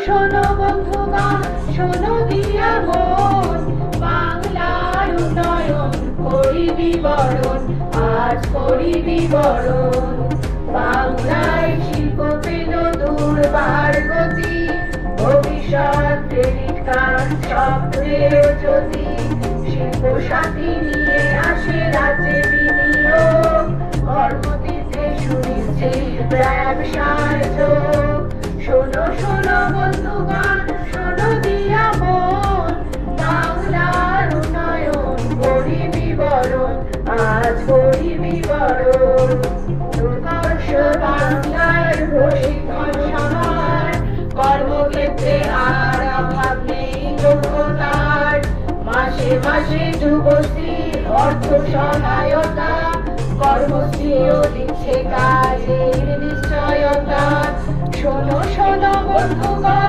শোনো বন্ধুগণ, শোনো দিয়া মন, বাংলার উন্নয়ন করি বিবরণ, আজ করি বিবরণ। বাংলায় শিল্প পেল দুর্বার গতি, ভবিষ্যৎ ক্রেডিট কার্ড স্বপ্নের জ্যোতি। শিল্প সাথী নিয়ে আসে রাজ্যে বিনিয়োগ, কর্মতীর্থে সুনিশ্চিত ব্যবসার যোগ। শোনো শোনো বন্ধুগণ, শোনো দিয়া মন, বাংলার উন্নয়ন করি বিবরণ, আজ করি বিবরণ। উৎকর্ষ বাংলার প্রশিক্ষণ সভার, কর্মক্ষেত্রে আর অভাব নেই যোগ্যতার। মাসে মাসে যুবশ্রীর অর্থ সহায়তা, কর্মশ্রীও দিচ্ছে কাজের নিশ্চয়তা। শোনো শোনো বন্ধুগণ,